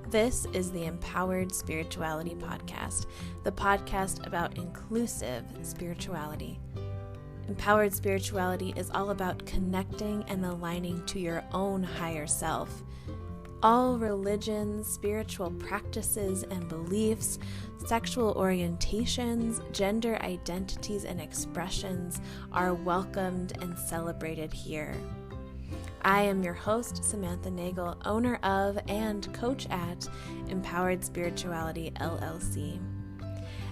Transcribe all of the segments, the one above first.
This is the Empowered Spirituality Podcast, the podcast about inclusive spirituality. Empowered spirituality is all about connecting and aligning to your own higher self. All religions, spiritual practices and beliefs, sexual orientations, gender identities and expressions are welcomed and celebrated here. I am your host, Samantha Nagel, owner of and coach at Empowered Spirituality LLC.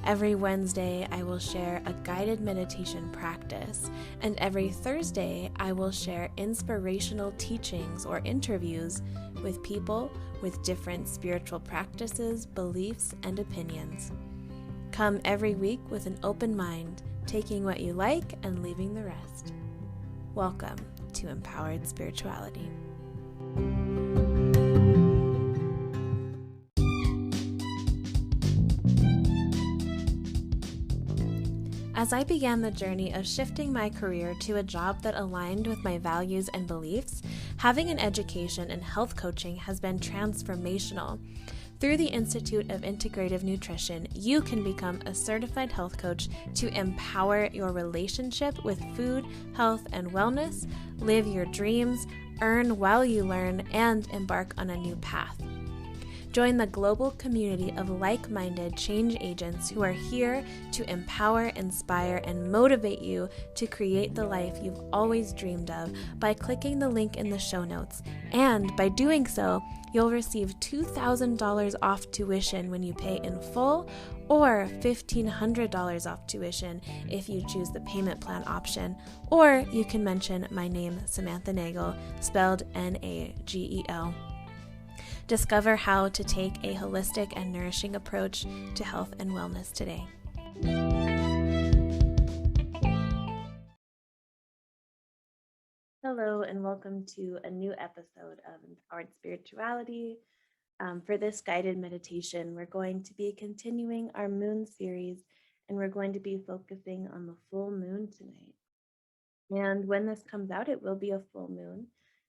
Every Wednesday, I will share a guided meditation practice, and every Thursday, I will share inspirational teachings or interviews with people with different spiritual practices, beliefs, and opinions. Come every week with an open mind, taking what you like and leaving the rest. Welcome to Empowered Spirituality. As I began the journey of shifting my career to a job that aligned with my values and beliefs, having an education in health coaching has been transformational. Through the Institute of Integrative Nutrition, you can become a certified health coach to empower your relationship with food, health, and wellness, live your dreams, earn while you learn, and embark on a new path. Join the global community of like-minded change agents who are here to empower, inspire, and motivate you to create the life you've always dreamed of by clicking the link in the show notes. And by doing so, you'll receive $2,000 off tuition when you pay in full, or $1,500 off tuition if you choose the payment plan option, or you can mention my name, Samantha Nagel, spelled Nagel. Discover how to take a holistic and nourishing approach to health and wellness today. Hello, and welcome to a new episode of Empowered Spirituality. For this guided meditation, we're going to be continuing our moon series, and we're going to be focusing on the full moon tonight. And when this comes out, it will be a full moon.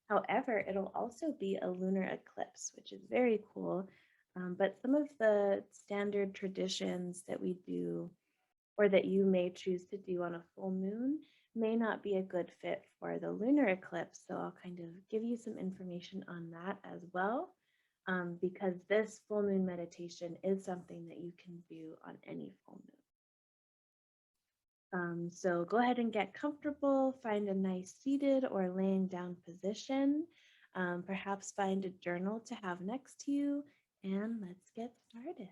However, it'll also be a lunar eclipse, which is very cool. But some of the standard traditions that we do, or that you may choose to do on a full moon, may not be a good fit for the lunar eclipse. So I'll kind of give you some information on that as well, because this full moon meditation is something that you can do on any full moon. So go ahead and get comfortable, find a nice seated or laying down position, perhaps find a journal to have next to you, and let's get started.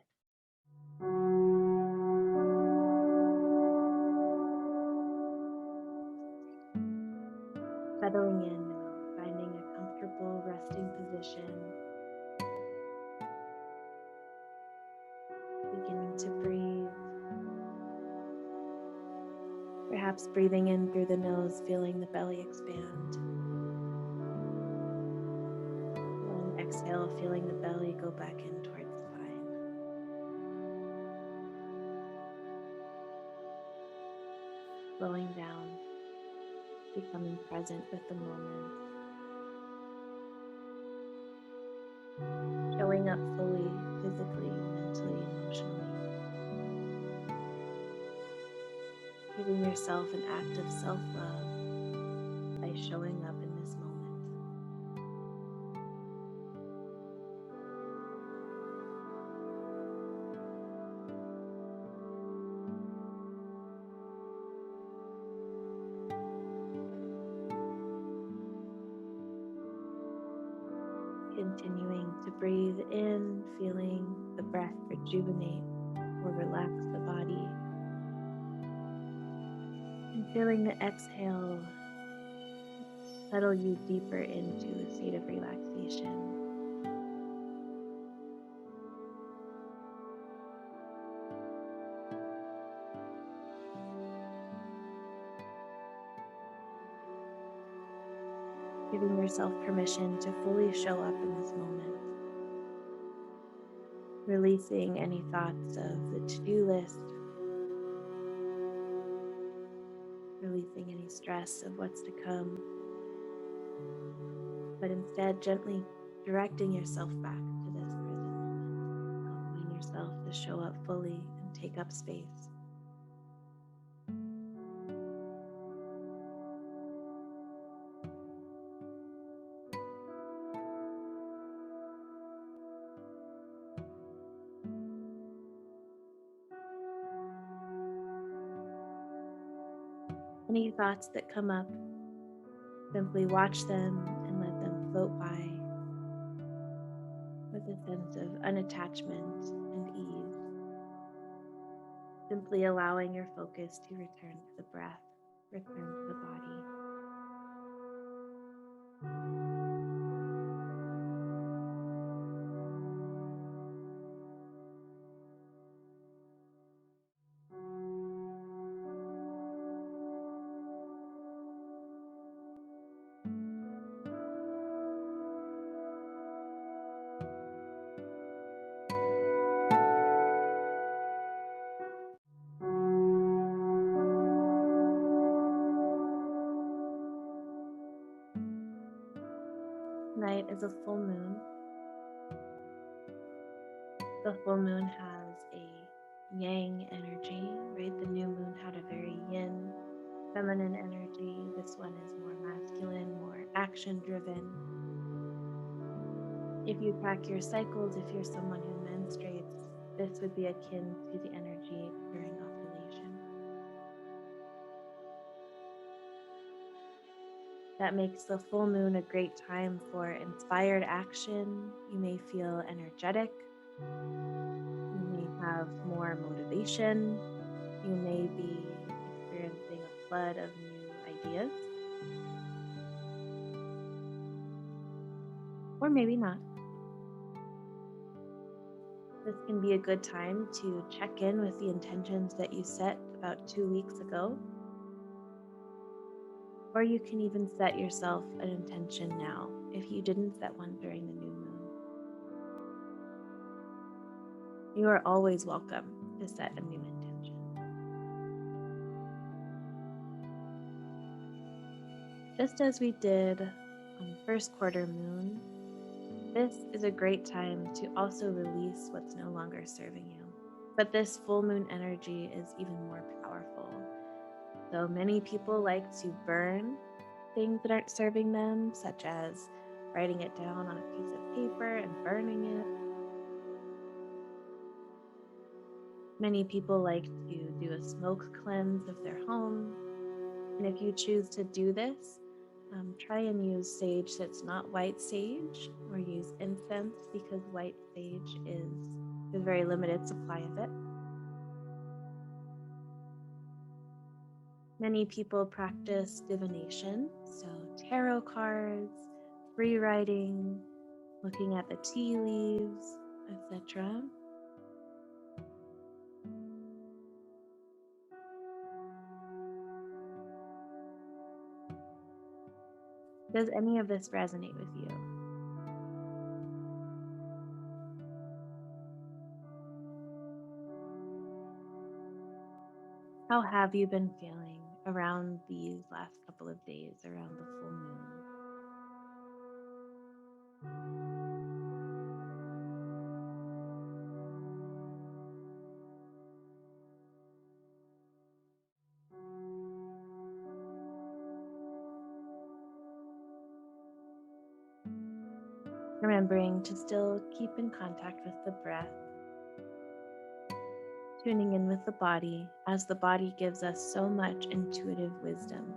Settling in now, finding a comfortable resting position, beginning to breathe. Perhaps breathing in through the nose, feeling the belly expand. And exhale, feeling the belly go back in towards the spine. Slowing down, becoming present with the moment. Showing up fully, physically, mentally, emotionally. Giving yourself an act of self-love by showing up in this moment. Continuing to breathe in, feeling the breath rejuvenate or relax the body. And feeling the exhale settle you deeper into a state of relaxation. Giving yourself permission to fully show up in this moment. Releasing any thoughts of the to-do list. Releasing any stress of what's to come. But instead, gently directing yourself back to this present moment. yourself to show up fully and take up space. Any thoughts that come up, simply watch them and let them float by with a sense of unattachment and ease, simply allowing your focus to return to the breath, return to the body. Tonight is a full moon. The full moon has a yang energy, right? The new moon had a very yin, feminine energy. This one is more masculine, more action driven. If you track your cycles, if you're someone who menstruates, this would be akin to the energy during ovulation. That makes the full moon a great time for inspired action. You may feel energetic. You may have more motivation. You may be experiencing a flood of new ideas. Or maybe not. This can be a good time to check in with the intentions that you set about 2 weeks ago. Or you can even set yourself an intention now if you didn't set one during the new moon. You are always welcome to set a new intention. Just as we did on the first quarter moon, this is a great time to also release what's no longer serving you. But this full moon energy is even more powerful. So many people like to burn things that aren't serving them, such as writing it down on a piece of paper and burning it. Many people like to do a smoke cleanse of their home. And if you choose to do this, try and use sage that's not white sage, or use incense, because white sage is a very limited supply of it. Many people practice divination, so tarot cards, free writing, looking at the tea leaves, etc. Does any of this resonate with you? How have you been feeling around these last couple of days around the full moon? Remembering to still keep in contact with the breath, tuning in with the body, as the body gives us so much intuitive wisdom.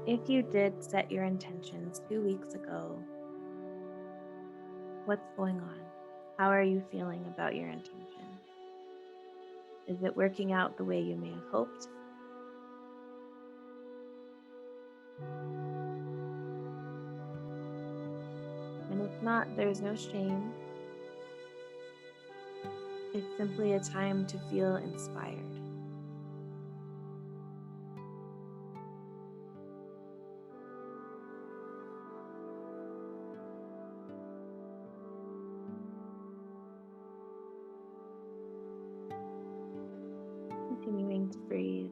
If you did set your intentions 2 weeks ago, what's going on? How are you feeling about your intention? Is it working out the way you may have hoped? And if not, there's no shame. It's simply a time to feel inspired. Continuing to breathe.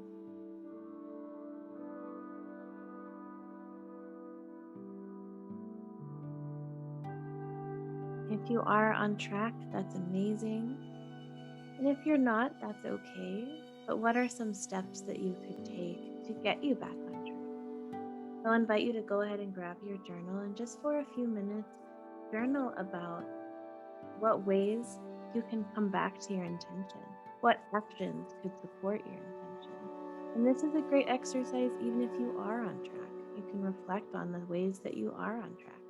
If you are on track, that's amazing. And if you're not, that's okay. But what are some steps that you could take to get you back on track? I'll invite you to go ahead and grab your journal and just for a few minutes, journal about what ways you can come back to your intention, what actions could support your intention. And this is a great exercise even if you are on track. You can reflect on the ways that you are on track.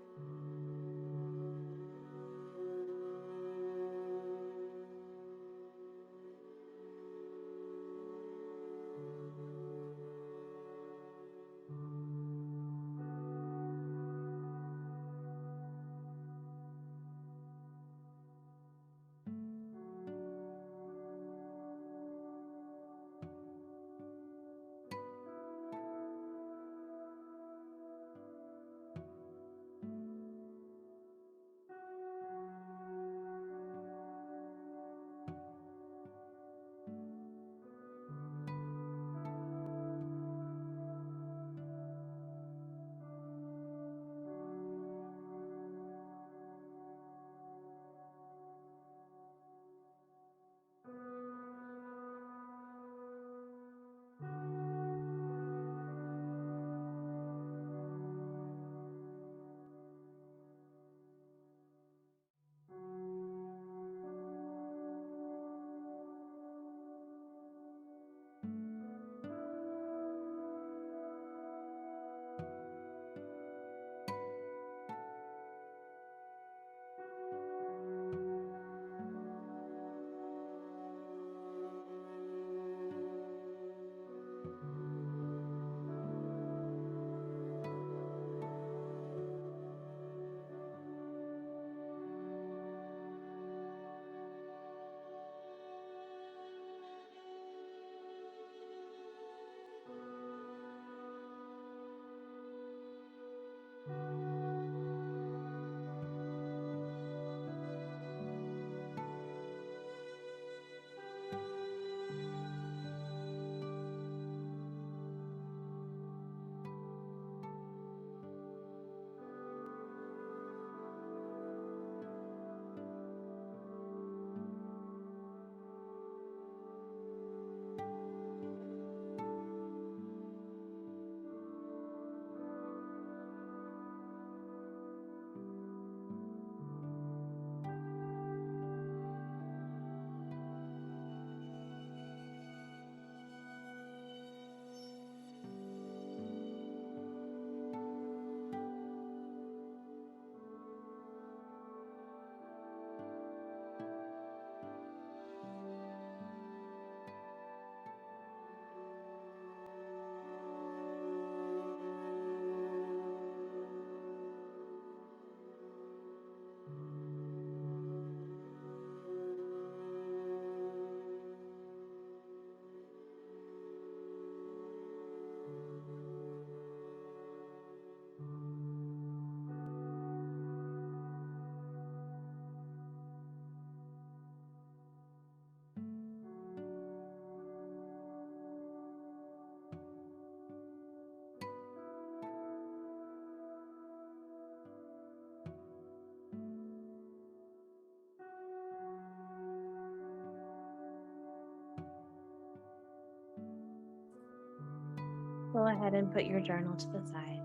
Go ahead and put your journal to the side.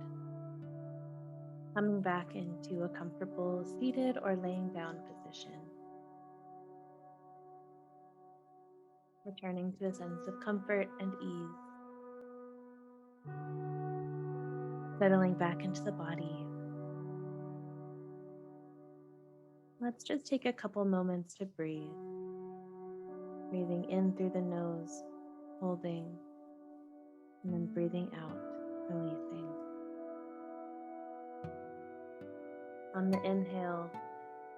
Coming back into a comfortable seated or laying down position. Returning to a sense of comfort and ease. Settling back into the body. Let's just take a couple moments to breathe. Breathing in through the nose, holding, and then breathing out, releasing. On the inhale,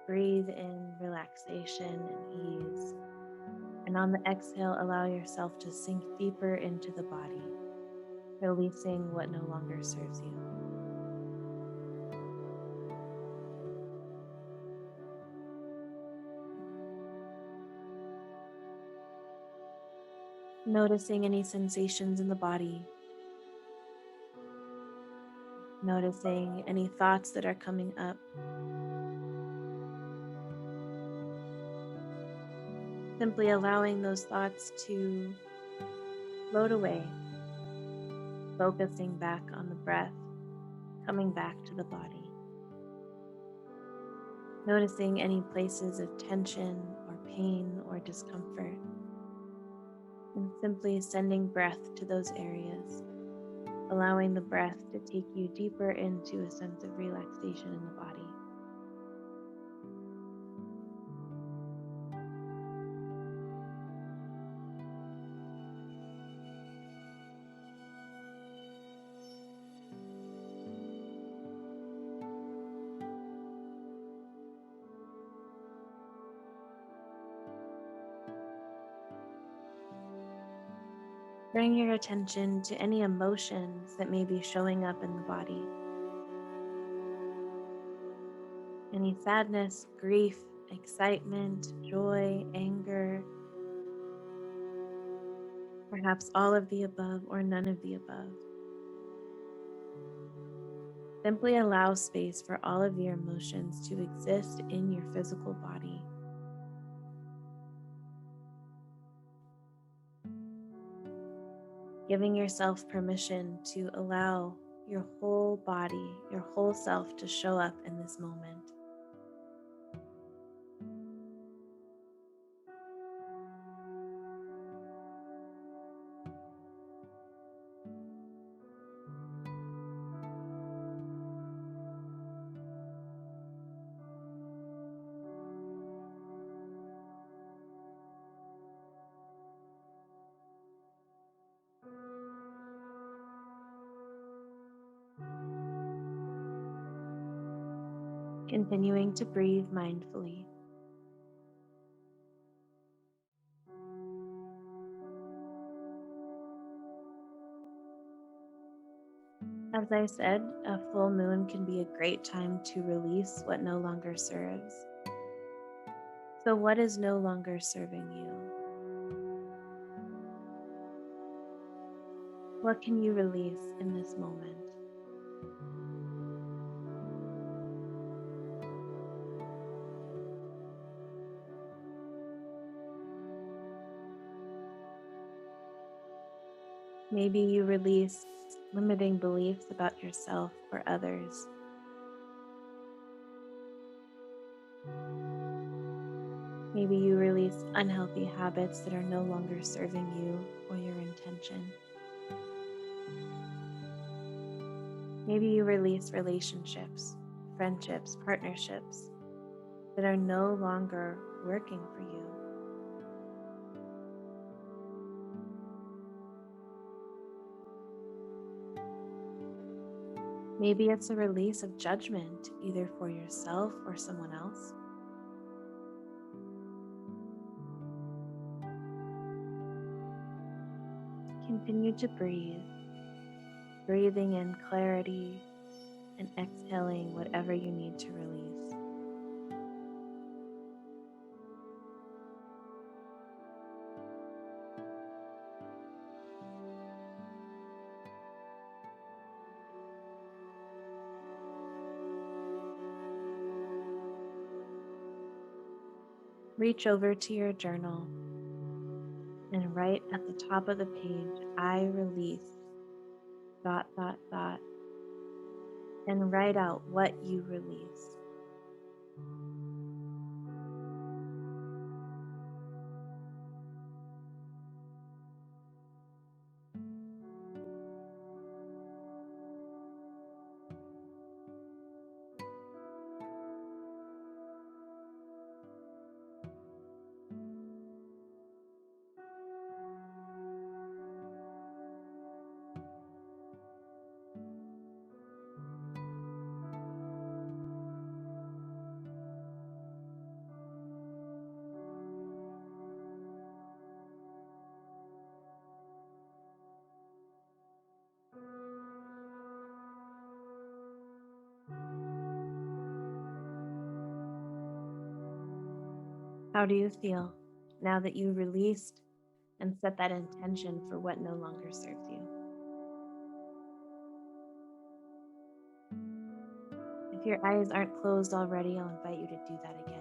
breathe in relaxation and ease. And on the exhale, allow yourself to sink deeper into the body, releasing what no longer serves you. Noticing any sensations in the body. Noticing any thoughts that are coming up. simply allowing those thoughts to float away, focusing back on the breath, coming back to the body. Noticing any places of tension or pain or discomfort, and simply sending breath to those areas, allowing the breath to take you deeper into a sense of relaxation in the body. Bring your attention to any emotions that may be showing up in the body. Any sadness, grief, excitement, joy, anger, perhaps all of the above or none of the above. Simply allow space for all of your emotions to exist in your physical body. Giving yourself permission to allow your whole body, your whole self to show up in this moment. Continuing to breathe mindfully. As I said, a full moon can be a great time to release what no longer serves. So, what is no longer serving you? What can you release in this moment? Maybe you release limiting beliefs about yourself or others. Maybe you release unhealthy habits that are no longer serving you or your intention. Maybe you release relationships, friendships, partnerships that are no longer working for you. Maybe it's a release of judgment, either for yourself or someone else. Continue to breathe, breathing in clarity and exhaling whatever you need to release. Reach over to your journal and write at the top of the page, I release, ... and write out what you release. How do you feel now that you released and set that intention for what no longer serves you? If your eyes aren't closed already, I'll invite you to do that again.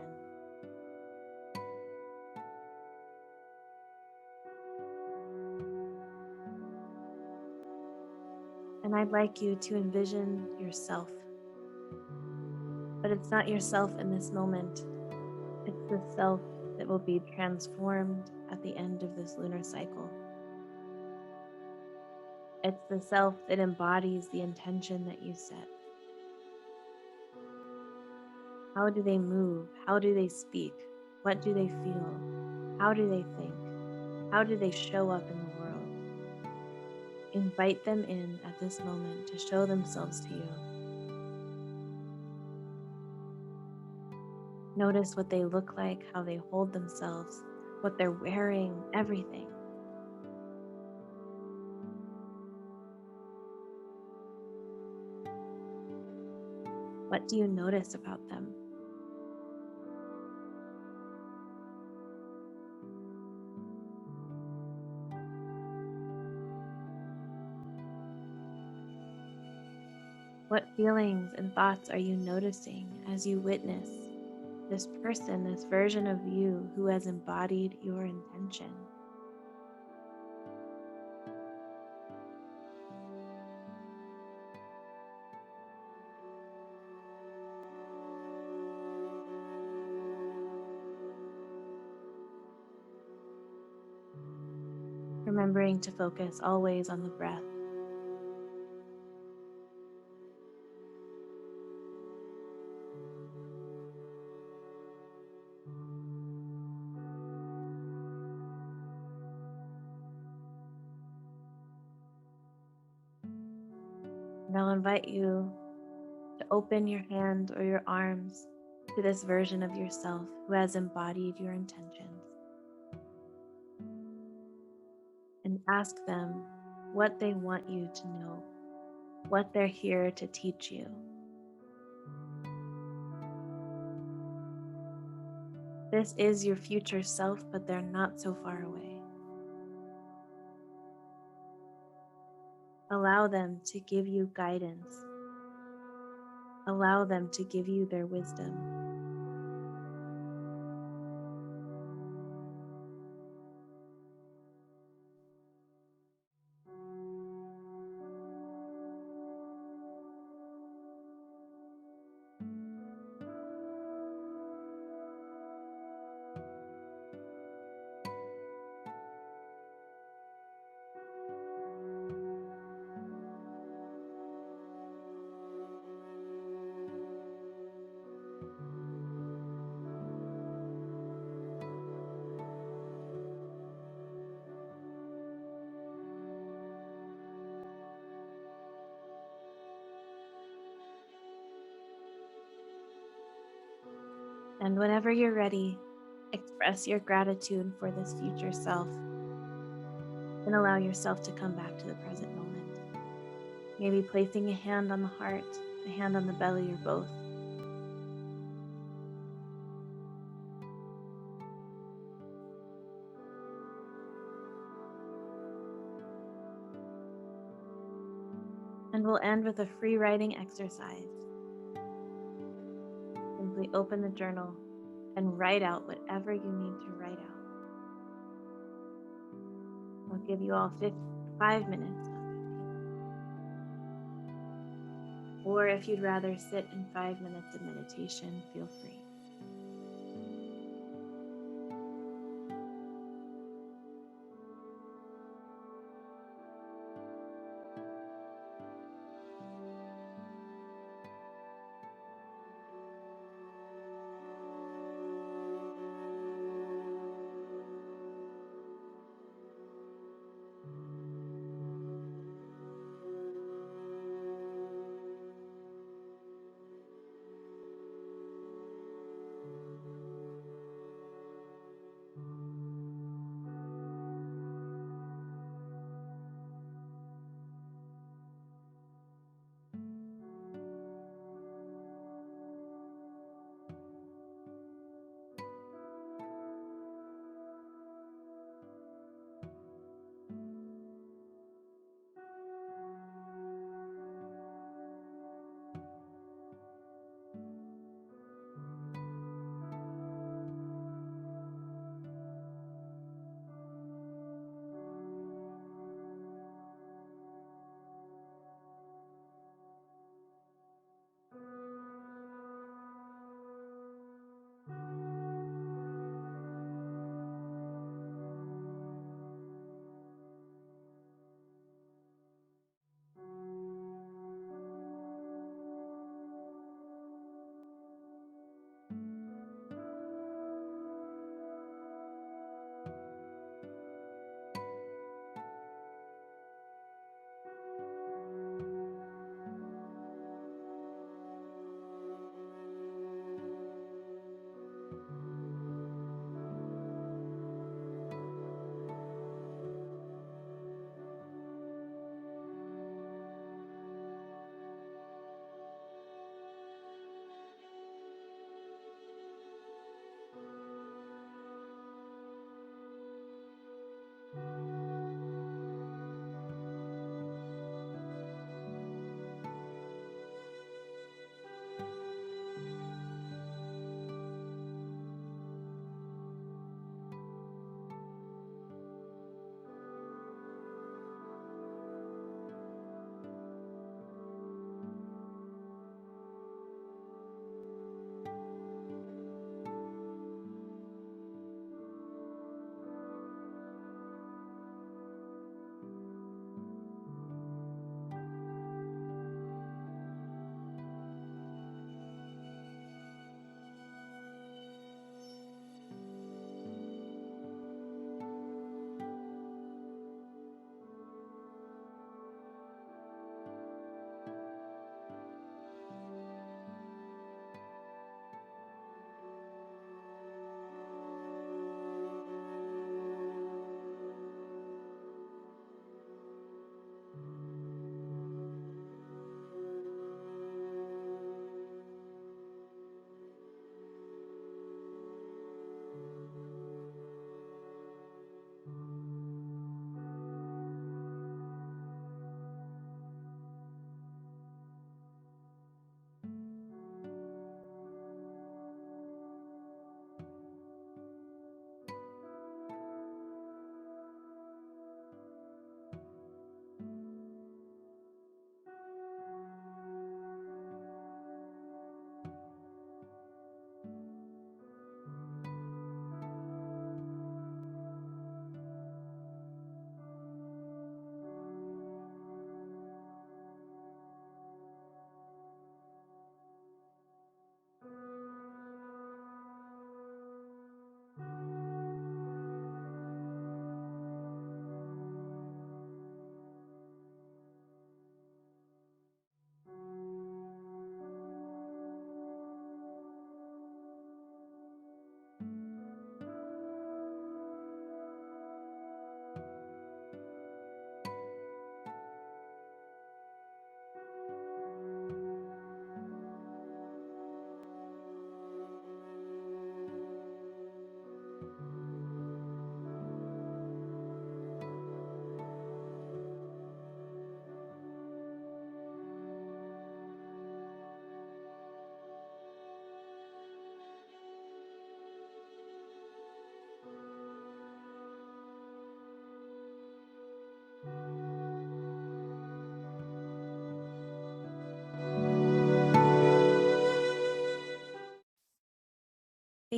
And I'd like you to envision yourself. But it's not yourself in this moment. It's the self that will be transformed at the end of this lunar cycle. It's the self that embodies the intention that you set. How do they move? How do they speak? What do they feel? How do they think? How do they show up in the world? Invite them in at this moment to show themselves to you. Notice what they look like, how they hold themselves, what they're wearing, everything. What do you notice about them? What feelings and thoughts are you noticing as you witness this person, this version of you who has embodied your intention? Remembering to focus always on the breath. And I'll invite you to open your hands or your arms to this version of yourself who has embodied your intentions, and ask them what they want you to know, what they're here to teach you. This is your future self, but they're not so far away. Allow them to give you guidance. Allow them to give you their wisdom. And whenever you're ready, express your gratitude for this future self and allow yourself to come back to the present moment. Maybe placing a hand on the heart, a hand on the belly, or both. And we'll end with a free writing exercise. Simply open the journal and write out whatever you need to write out. I'll give you all 5 minutes, not 15. Or if you'd rather sit in 5 minutes of meditation, feel free.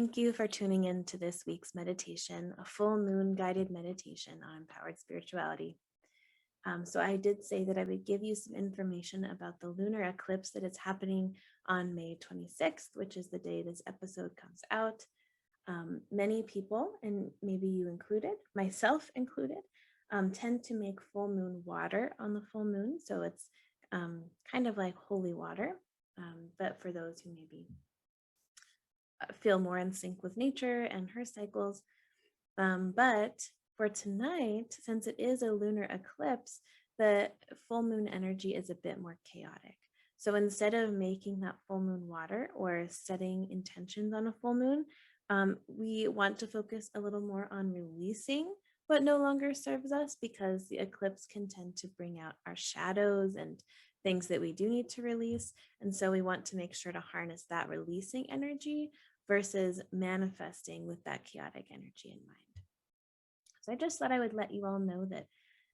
Thank you for tuning in to this week's meditation, a full moon guided meditation on empowered spirituality. So I did say that I would give you some information about the lunar eclipse that is happening on May 26th, which is the day this episode comes out. Many people, and maybe you included, myself included, tend to make full moon water on the full moon. So it's kind of like holy water, but for those who maybe feel more in sync with nature and her cycles. But for tonight, since it is a lunar eclipse, the full moon energy is a bit more chaotic. So instead of making that full moon water or setting intentions on a full moon, we want to focus a little more on releasing what no longer serves us, because the eclipse can tend to bring out our shadows and things that we do need to release. And so we want to make sure to harness that releasing energy versus manifesting with that chaotic energy in mind. So I just thought I would let you all know that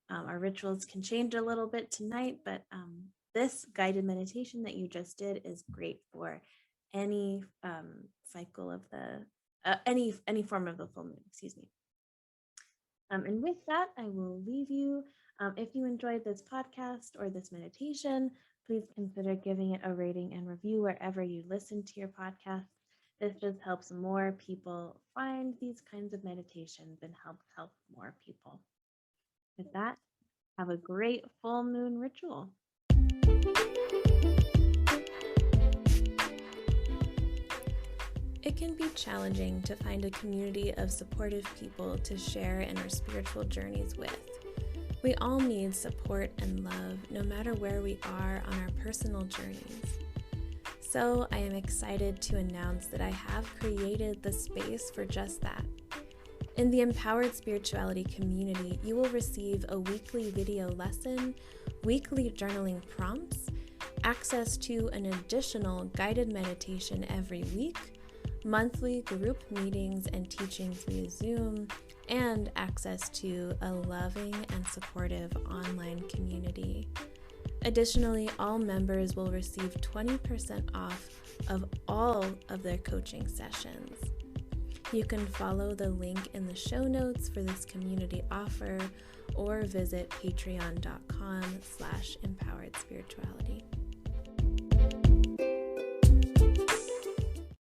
our rituals can change a little bit tonight, but this guided meditation that you just did is great for any cycle of the, any form of the full moon, excuse me. And with that, I will leave you. If you enjoyed this podcast or this meditation, please consider giving it a rating and review wherever you listen to your podcast. This just helps more people find these kinds of meditations and help more people. With that, have a great full moon ritual. It can be challenging to find a community of supportive people to share in our spiritual journeys with. We all need support and love, no matter where we are on our personal journeys. So I am excited to announce that I have created the space for just that. In the Empowered Spirituality community, you will receive a weekly video lesson, weekly journaling prompts, access to an additional guided meditation every week, monthly group meetings and teachings via Zoom, and access to a loving and supportive online community. Additionally, all members will receive 20% off of all of their coaching sessions. You can follow the link in the show notes for this community offer or visit patreon.com/empoweredspirituality.